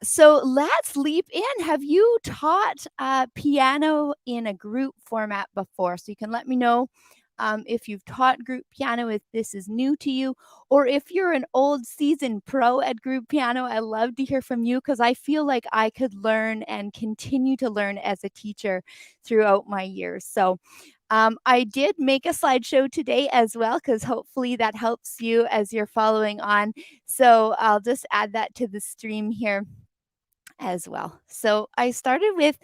So let's leap in. Have you taught piano in a group format before? So you can let me know if you've taught group piano, if this is new to you, or if you're an old seasoned pro at group piano. I love to hear from you because I feel like I could learn and continue to learn as a teacher throughout my years. So I did make a slideshow today as well, because hopefully that helps you as you're following on. So I'll just add that to the stream here as well. So I started with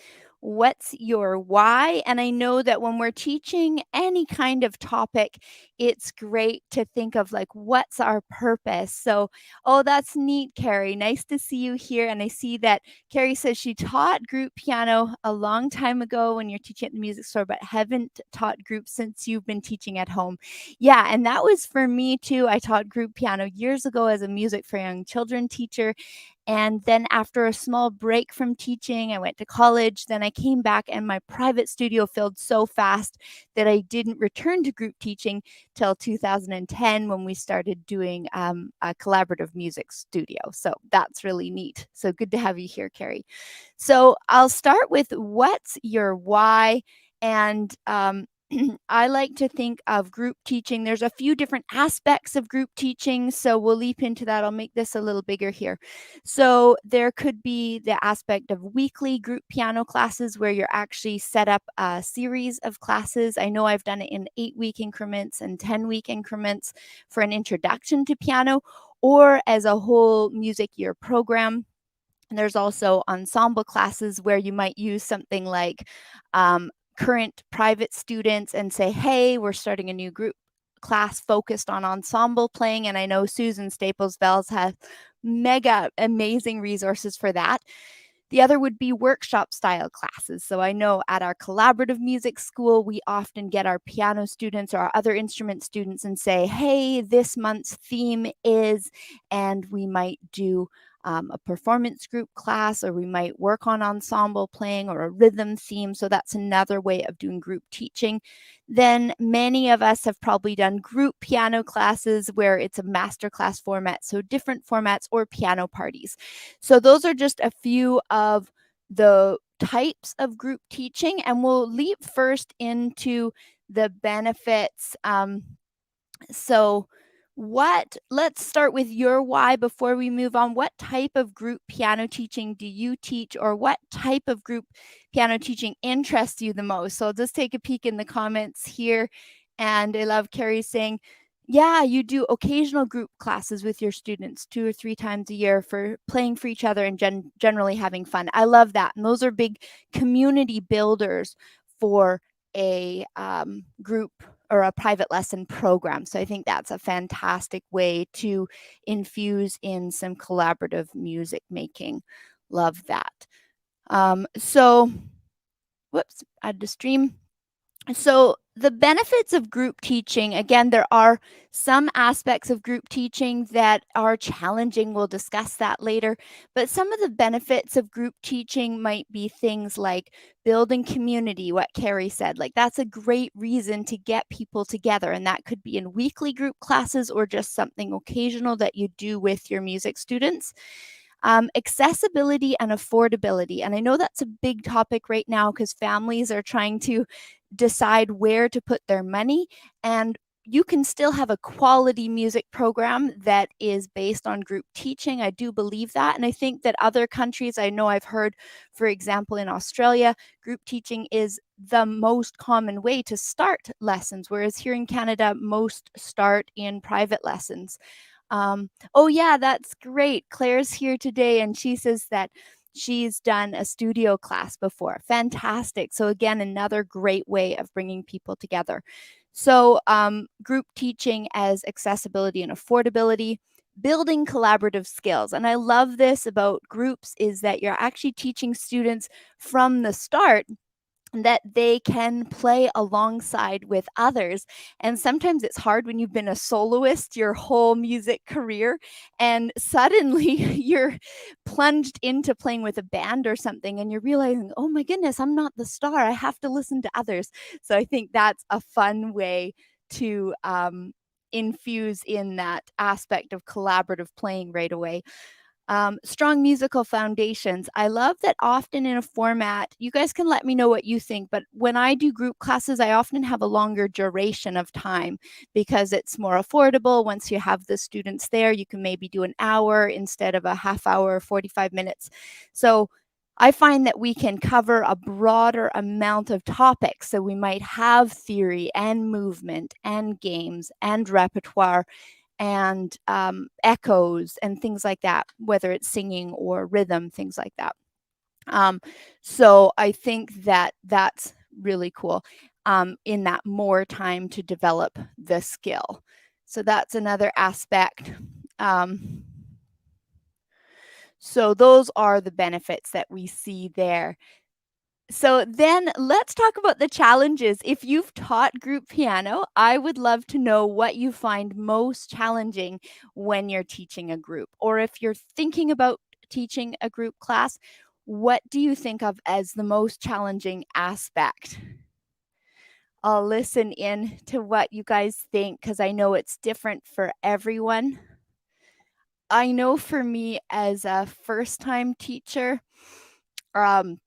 what's your why? And I know that when we're teaching any kind of topic, it's great to think of like, what's our purpose? So, oh, that's neat, Carrie. Nice to see you here. And I see that Carrie says she taught group piano a long time ago when you're teaching at the music store, but haven't taught group since you've been teaching at home. Yeah, and that was for me too. I taught group piano years ago as a music for young children teacher. And then after a small break from teaching, I went to college. Then I came back and my private studio filled so fast that I didn't return to group teaching till 2010 when we started doing a collaborative music studio. So that's really neat. So good to have you here, Carrie. So I'll start with what's your why? And I like to think of group teaching. There's a few different aspects of group teaching, so we'll leap into that. I'll make this a little bigger here. So there could be the aspect of weekly group piano classes where you're actually set up a series of classes. I know I've done it in 8-week increments and 10-week increments for an introduction to piano, or as a whole music year program. And there's also ensemble classes where you might use something like current private students and say, hey, we're starting a new group class focused on ensemble playing. And I know Susan Staples Bells has mega amazing resources for that. The other would be workshop style classes. So I know at our collaborative music school, we often get our piano students or our other instrument students and say, hey, this month's theme is, and we might do a performance group class, or we might work on ensemble playing or a rhythm theme. So that's another way of doing group teaching. Then many of us have probably done group piano classes where it's a masterclass format, so different formats, or piano parties. So those are just a few of the types of group teaching, and we'll leap first into the benefits. Let's start with your why before we move on. What type of group piano teaching do you teach, or what type of group piano teaching interests you the most? So I'll just take a peek in the comments here. And I love Carrie saying, yeah, you do occasional group classes with your students 2 or 3 times a year for playing for each other and generally having fun. I love that. And those are big community builders for a group or a private lesson program. So I think that's a fantastic way to infuse in some collaborative music making. Love that. Whoops, add to stream. So the benefits of group teaching, again, there are some aspects of group teaching that are challenging. We'll discuss that later. But some of the benefits of group teaching might be things like building community, what Carrie said. Like, that's a great reason to get people together. And that could be in weekly group classes or just something occasional that you do with your music students. Accessibility and affordability. And I know that's a big topic right now because families are trying to decide where to put their money, and you can still have a quality music program that is based on group teaching. I do believe that. And I think that other countries, I know I've heard, for example, in Australia, group teaching is the most common way to start lessons, whereas here in Canada, most start in private lessons. Oh yeah, that's great. Claire's here today and she says that she's done a studio class before. Fantastic. So again, another great way of bringing people together. So group teaching as accessibility and affordability, building collaborative skills. And I love this about groups is that you're actually teaching students from the start that they can play alongside with others. And sometimes it's hard when you've been a soloist your whole music career and suddenly you're plunged into playing with a band or something and you're realizing, oh my goodness, I'm not the star. I have to listen to others. So I think that's a fun way to infuse in that aspect of collaborative playing right away. Strong musical foundations. I love that often in a format, you guys can let me know what you think, but when I do group classes, I often have a longer duration of time because it's more affordable. Once you have the students there, you can maybe do an hour instead of a half hour, 45 minutes. So I find that we can cover a broader amount of topics. So we might have theory and movement and games and repertoire and echoes and things like that, whether it's singing or rhythm, things like that. So I think that that's really cool, in that more time to develop the skill. So that's another aspect. So those are the benefits that we see there. So then let's talk about the challenges. If you've taught group piano, I would love to know what you find most challenging when you're teaching a group. Or if you're thinking about teaching a group class, what do you think of as the most challenging aspect? I'll listen in to what you guys think because I know it's different for everyone. I know for me as a first-time teacher, um,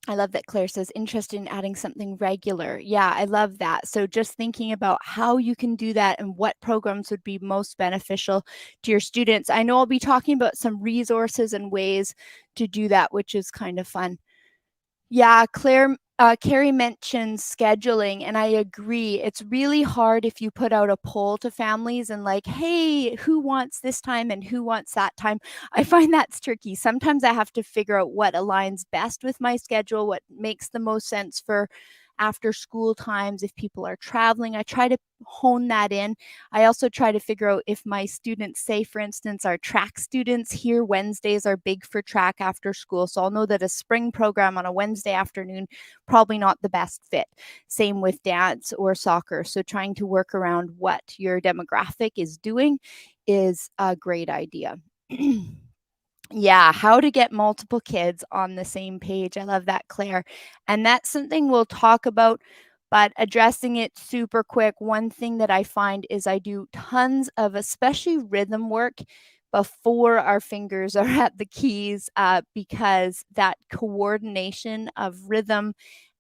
I love that Claire says, interested in adding something regular. Yeah, I love that. So just thinking about how you can do that and what programs would be most beneficial to your students. I know I'll be talking about some resources and ways to do that, which is kind of fun. Yeah, Carrie mentioned scheduling, and I agree. It's really hard if you put out a poll to families and like, hey, who wants this time and who wants that time? I find that's tricky. Sometimes I have to figure out what aligns best with my schedule, what makes the most sense for after school times. If people are traveling, I try to hone that in. I also try to figure out if my students, say for instance, are track students here, Wednesdays are big for track after school. So I'll know that a spring program on a Wednesday afternoon, probably not the best fit. Same with dance or soccer. So trying to work around what your demographic is doing is a great idea. Yeah, how to get multiple kids on the same page. I love that, Claire. And that's something we'll talk about, but addressing it super quick. One thing that I find is I do tons of especially rhythm work before our fingers are at the keys, because that coordination of rhythm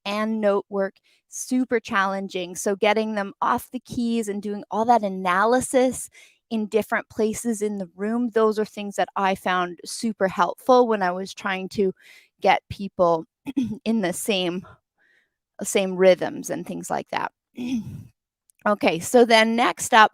and note work super challenging. So getting them off the keys and doing all that analysis in different places in the room, those are things that I found super helpful when I was trying to get people in the same rhythms and things like that. Okay, so then next up,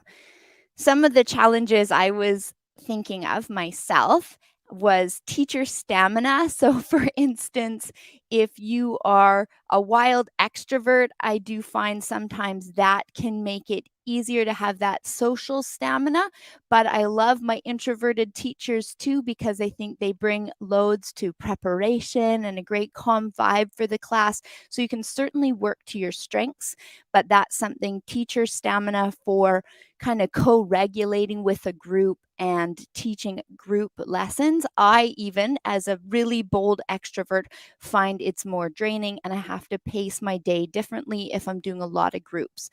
some of the challenges I was thinking of myself was teacher stamina. So, for instance, if you are a wild extrovert, I do find sometimes that can make it easier to have that social stamina. But I love my introverted teachers too because I think they bring loads to preparation and a great calm vibe for the class. So, you can certainly work to your strengths, but that's something teacher stamina for kind of co-regulating with a group and teaching group lessons. I even, as a really bold extrovert, find it's more draining and I have to pace my day differently if I'm doing a lot of groups.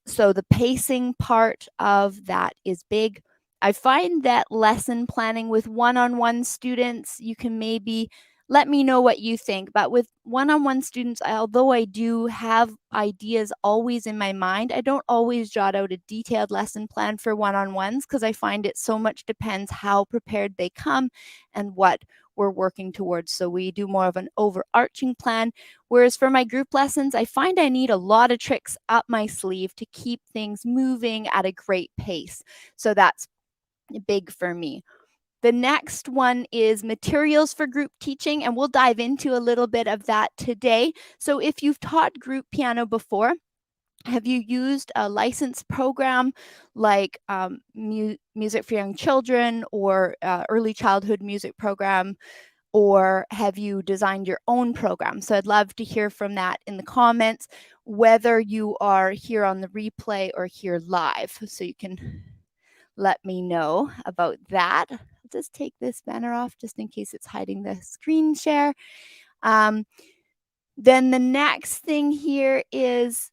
So the pacing part of that is big. I find that lesson planning with one-on-one students, you can maybe let me know what you think. But with one-on-one students, although I do have ideas always in my mind, I don't always jot out a detailed lesson plan for one-on-ones because I find it so much depends how prepared they come and what we're working towards. So we do more of an overarching plan. Whereas for my group lessons, I find I need a lot of tricks up my sleeve to keep things moving at a great pace. So that's big for me. The next one is materials for group teaching, and we'll dive into a little bit of that today. So if you've taught group piano before, have you used a licensed program like Music for Young Children or Early Childhood Music Program, or have you designed your own program? So I'd love to hear from that in the comments, whether you are here on the replay or here live. So you can let me know about that. I'll just take this banner off just in case it's hiding the screen share. Then the next thing here is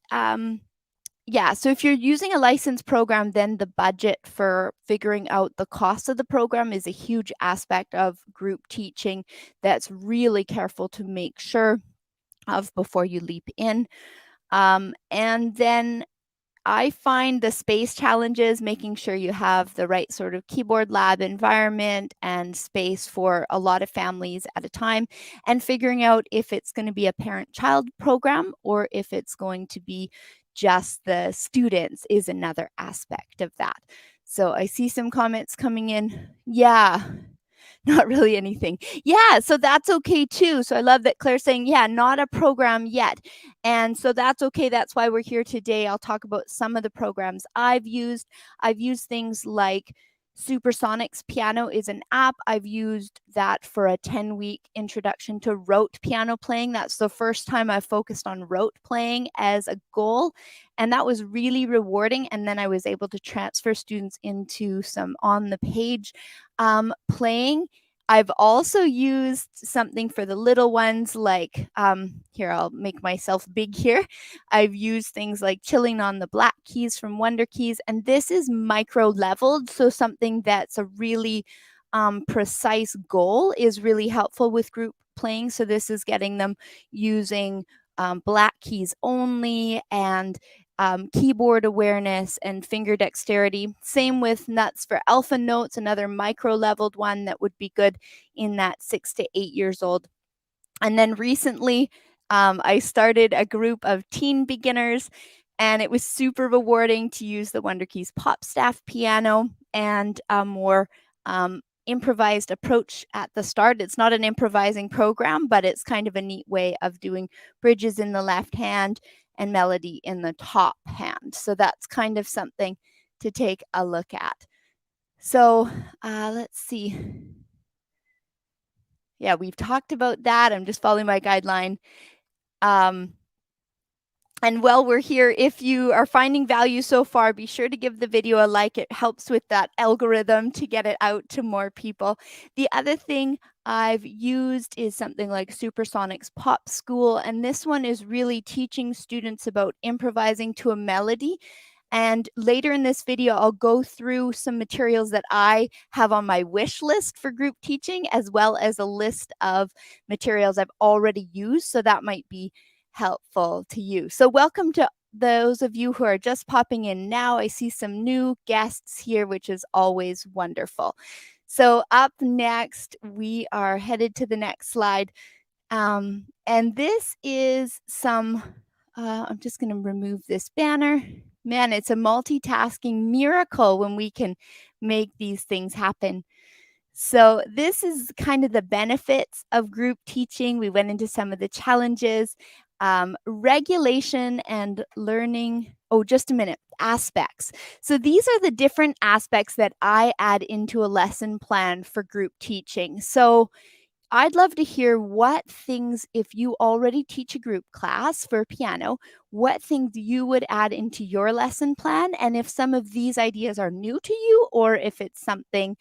Yeah, so if you're using a licensed program, then the budget for figuring out the cost of the program is a huge aspect of group teaching that's really careful to make sure of before you leap in. And then I find the space challenges, making sure you have the right sort of keyboard lab environment and space for a lot of families at a time, and figuring out if it's going to be a parent-child program or if it's going to be just the students is another aspect of that. So I see some comments coming in. Yeah, not really anything. Yeah, so that's okay too. So I love that Claire's saying, yeah, not a program yet. And so that's okay. That's why we're here today. I'll talk about some of the programs I've used. I've used things like Supersonics Piano is an app. I've used that for a 10-week introduction to rote piano playing. That's the first time I focused on rote playing as a goal. And that was really rewarding. And then I was able to transfer students into some on the page playing. I've also used something for the little ones like, here, I'll make myself big here. I've used things like chilling on the black keys from Wonder Keys, and this is micro leveled. So something that's a really precise goal is really helpful with group playing. So this is getting them using black keys only and keyboard awareness and finger dexterity. Same with nuts for alpha notes, another micro leveled one that would be good in that 6 to 8 years old. And then recently, I started a group of teen beginners, and it was super rewarding to use the Wonder Keys Pop Staff piano and a more improvised approach at the start. It's not an improvising program, but it's kind of a neat way of doing bridges in the left hand and melody in the top hand. So that's kind of something to take a look at. So let's see. Yeah, we've talked about that. I'm just following my guideline. And while we're here, if you are finding value so far, be sure to give the video a like. It helps with that algorithm to get it out to more people. The other thing I've used is something like Supersonics Pop School, and this one is really teaching students about improvising to a melody. And later in this video, I'll go through some materials that I have on my wish list for group teaching, as well as a list of materials I've already used. So that might be helpful to you. So welcome to those of you who are just popping in now. I see some new guests here, which is always wonderful. So up next, we are headed to the next slide. And this is some, I'm just going to remove this banner. Man, it's a multitasking miracle when we can make these things happen. So this is kind of the benefits of group teaching. We went into some of the challenges, regulation and learning. Oh, just a minute, aspects. So these are the different aspects that I add into a lesson plan for group teaching. So I'd love to hear what things, if you already teach a group class for piano, what things you would add into your lesson plan, and if some of these ideas are new to you or if it's something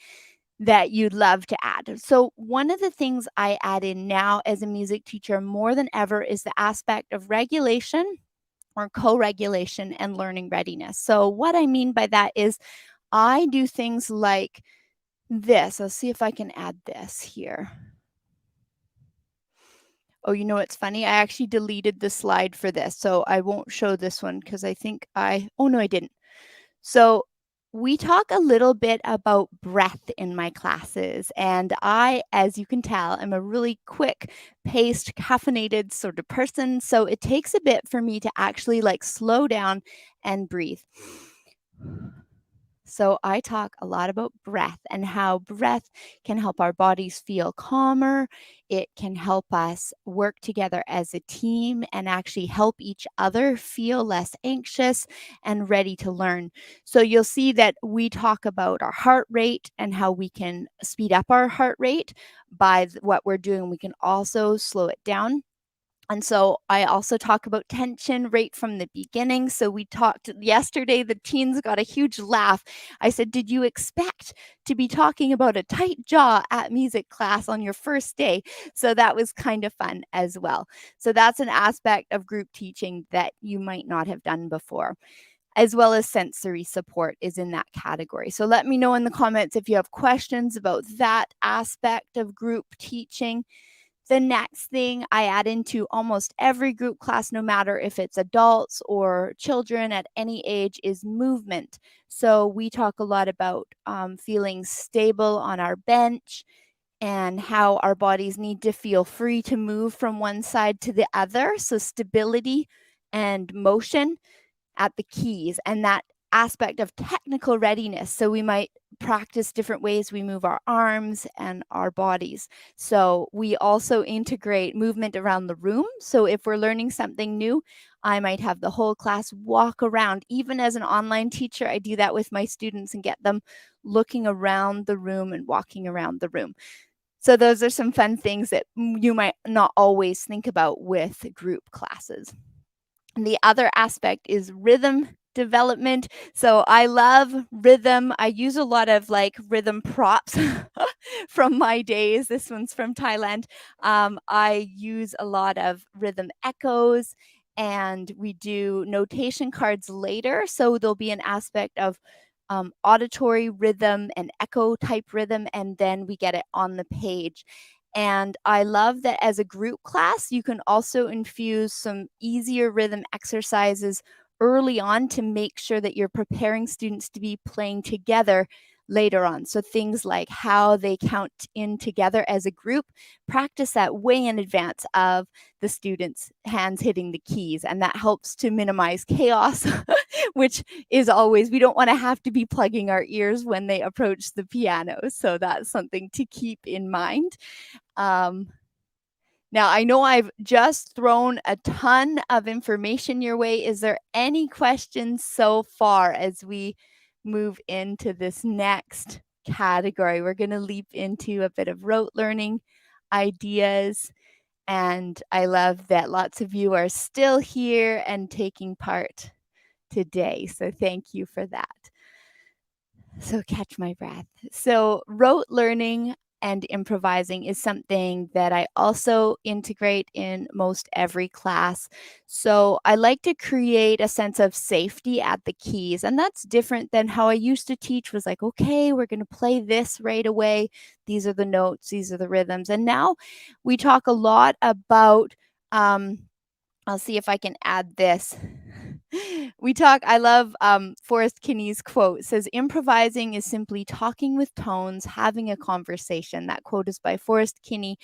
that you'd love to add. So one of the things I add in now as a music teacher more than ever is the aspect of regulation or co-regulation and learning readiness. So what I mean by that is I do things like this. Let's see if I can add this here. Oh, you know what's funny? I actually deleted the slide for this, so I won't show this one because I think oh no, I didn't. So we talk a little bit about breath in my classes, and I, as you can tell, am a really quick paced, caffeinated sort of person. So it takes a bit for me to actually like slow down and breathe. So I talk a lot about breath and how breath can help our bodies feel calmer. It can help us work together as a team and actually help each other feel less anxious and ready to learn. So you'll see that we talk about our heart rate and how we can speed up our heart rate by what we're doing. We can also slow it down. And so I also talk about tension right from the beginning. So we talked yesterday, the teens got a huge laugh. I said, did you expect to be talking about a tight jaw at music class on your first day? So that was kind of fun as well. So that's an aspect of group teaching that you might not have done before. as well as sensory support is in that category. So let me know in the comments if you have questions about that aspect of group teaching. The next thing I add into almost every group class, no matter if it's adults or children at any age, is movement. So we talk a lot about feeling stable on our bench and how our bodies need to feel free to move from one side to the other. So stability and motion at the keys, and that aspect of technical readiness. So we might practice different ways we move our arms and our bodies. So we also integrate movement around the room. So if we're learning something new, I might have the whole class walk around. Even as an online teacher, I do that with my students and get them looking around the room and walking around the room. So those are some fun things that you might not always think about with group classes. And the other aspect is rhythm development. So I love rhythm. I use a lot of like rhythm props from my days. This one's from Thailand. I use a lot of rhythm echoes, and we do notation cards later. So there'll be an aspect of auditory rhythm and echo type rhythm, and then we get it on the page. And I love that as a group class, you can also infuse some easier rhythm exercises early on to make sure that you're preparing students to be playing together later on. So things like how they count in together as a group, practice that way in advance of the students' hands hitting the keys. And that helps to minimize chaos, which is always, we don't want to have to be plugging our ears when they approach the piano. So that's something to keep in mind. Now, I know I've just thrown a ton of information your way. Is there any questions so far as we move into this next category? We're going to leap into a bit of rote learning ideas. And I love that lots of you are still here and taking part today. So thank you for that. So catch my breath. So rote learning and improvising is something that I also integrate in most every class. So I like to create a sense of safety at the keys, and that's different than how I used to teach. Was like, okay, we're going to play this right away. These are the notes, these are the rhythms. And now we talk a lot about I'll see if I can add this. I love Forrest Kinney's quote. It says, improvising is simply talking with tones, having a conversation. That quote is by Forrest Kinney.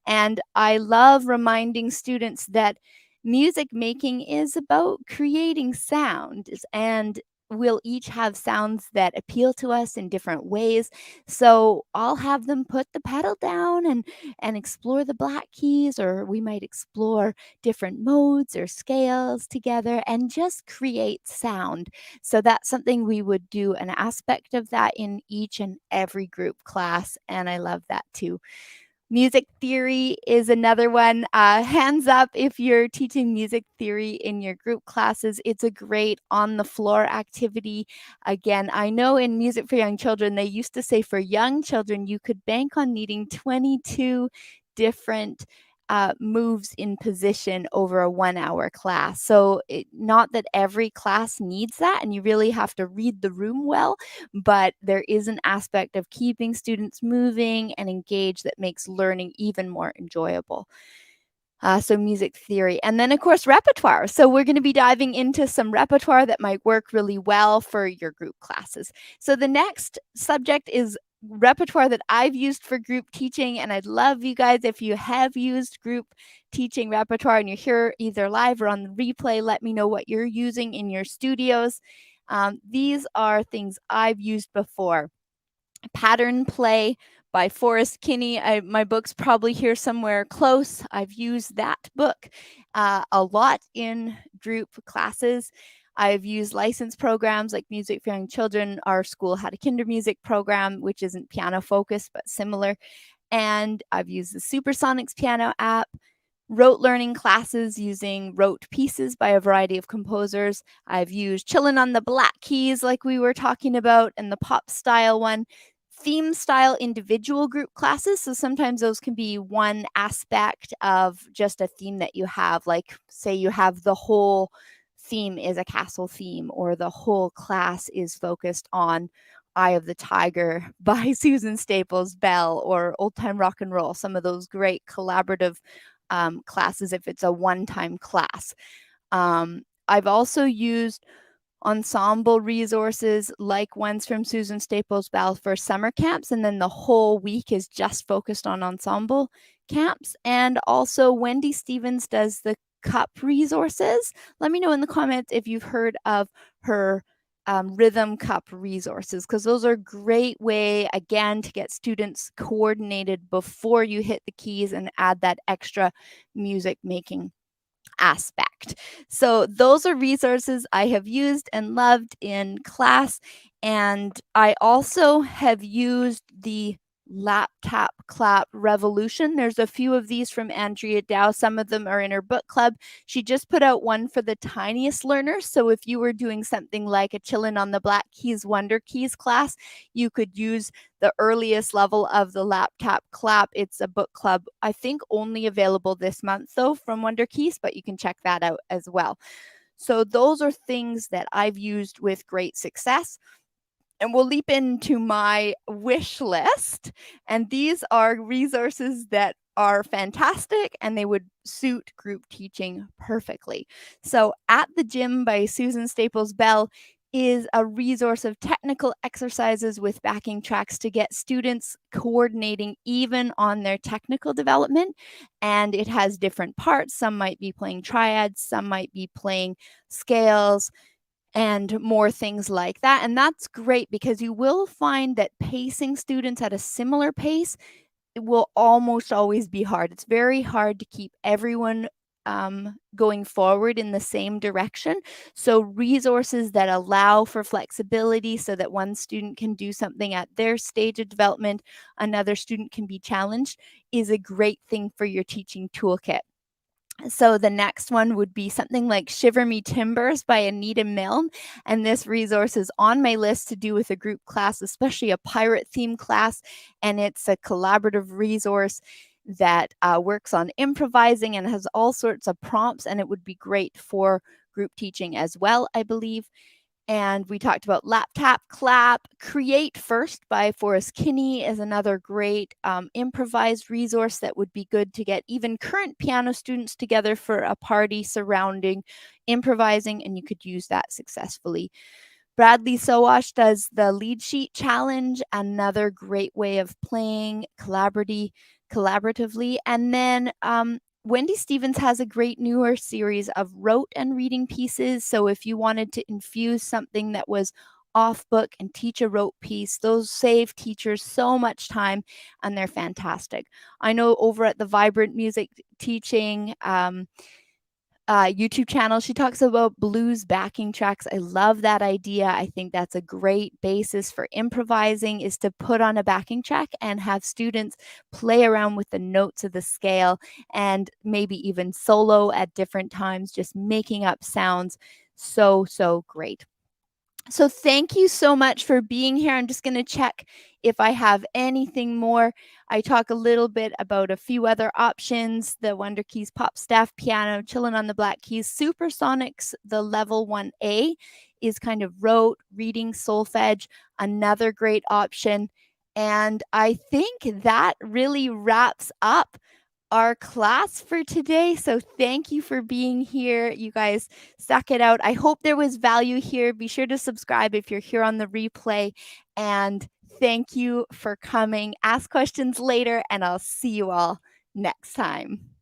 And I love reminding students that music making is about creating sound, and we'll each have sounds that appeal to us in different ways. So I'll have them put the pedal down and explore the black keys, or we might explore different modes or scales together and just create sound. So that's something we would do an aspect of that in each and every group class. And I love that too. Music theory is another one. Hands up if you're teaching music theory in your group classes. It's a great on the floor activity. Again, I know in Music for Young Children, they used to say for young children, you could bank on needing 22 different moves in position over a 1 hour class. So not that every class needs that, and you really have to read the room well, but there is an aspect of keeping students moving and engaged that makes learning even more enjoyable. So music theory. And then, of course, repertoire. So we're going to be diving into some repertoire that might work really well for your group classes. So the next subject is repertoire that I've used for group teaching, and I'd love you guys, if you have used group teaching repertoire and you're here either live or on the replay, let me know what you're using in your studios. These are things I've used before. Pattern Play by Forrest Kinney. My book's probably here somewhere close. I've used that book a lot in group classes. I've used licensed programs like Music for Young Children. Our school had a kinder music program, which isn't piano focused, but similar. And I've used the Supersonics piano app, rote learning classes using rote pieces by a variety of composers. I've used Chillin' on the Black Keys, like we were talking about, and the pop style one. Theme style individual group classes. So sometimes those can be one aspect of just a theme that you have. Like, say you have the whole theme is a castle theme, or the whole class is focused on Eye of the Tiger by Susan Staples Bell, or Old Time Rock and Roll, some of those great collaborative classes if it's a one-time class. I've also used ensemble resources like ones from Susan Staples Bell for summer camps, and then the whole week is just focused on ensemble camps. And also Wendy Stevens does the cup resources. Let me know in the comments if you've heard of her rhythm cup resources, because those are a great way, again, to get students coordinated before you hit the keys and add that extra music making aspect. So those are resources I have used and loved in class. And I also have used the Lap Tap Clap Revolution. There's a few of these from Andrea Dow. Some of them are in her book club. She just put out one for the tiniest learners. So if you were doing something like a Chillin' on the Black Keys Wonder Keys class, you could use the earliest level of the Lap Tap Clap. It's a book club, I think only available this month though from Wonder Keys, but you can check that out as well. So those are things that I've used with great success. And we'll leap into my wish list. And these are resources that are fantastic and they would suit group teaching perfectly. So At the Gym by Susan Staples Bell is a resource of technical exercises with backing tracks to get students coordinating even on their technical development. And it has different parts. Some might be playing triads, some might be playing scales, and more things like that. And that's great because you will find that pacing students at a similar pace, it will almost always be hard. It's very hard to keep everyone going forward in the same direction. So resources that allow for flexibility so that one student can do something at their stage of development, another student can be challenged, is a great thing for your teaching toolkit. So the next one would be something like Shiver Me Timbers by Anita Milne. And this resource is on my list to do with a group class, especially a pirate theme class. And it's a collaborative resource that works on improvising and has all sorts of prompts. And it would be great for group teaching as well, I believe. And we talked about Lap Tap Clap. Create First by Forrest Kinney is another great improvised resource that would be good to get even current piano students together for a party surrounding improvising, and you could use that successfully. Bradley Sowash does the Lead Sheet Challenge, another great way of playing collaboratively. And then Wendy Stevens has a great newer series of rote and reading pieces. So if you wanted to infuse something that was off book and teach a rote piece, those save teachers so much time and they're fantastic. I know over at the Vibrant Music Teaching YouTube channel, she talks about blues backing tracks. I love that idea. I think that's a great basis for improvising, is to put on a backing track and have students play around with the notes of the scale and maybe even solo at different times, just making up sounds. So great. So thank you so much for being here. I'm just going to check if I have anything more. I talk a little bit about a few other options: the Wonder Keys Pop Staff Piano, Chillin' on the Black Keys, Supersonics, the level 1A is kind of rote, reading, solfege, another great option. And I think that really wraps up our class for today. So thank you for being here. You guys stuck it out. I hope there was value here. Be sure to subscribe if you're here on the replay. And thank you for coming. Ask questions later, and I'll see you all next time.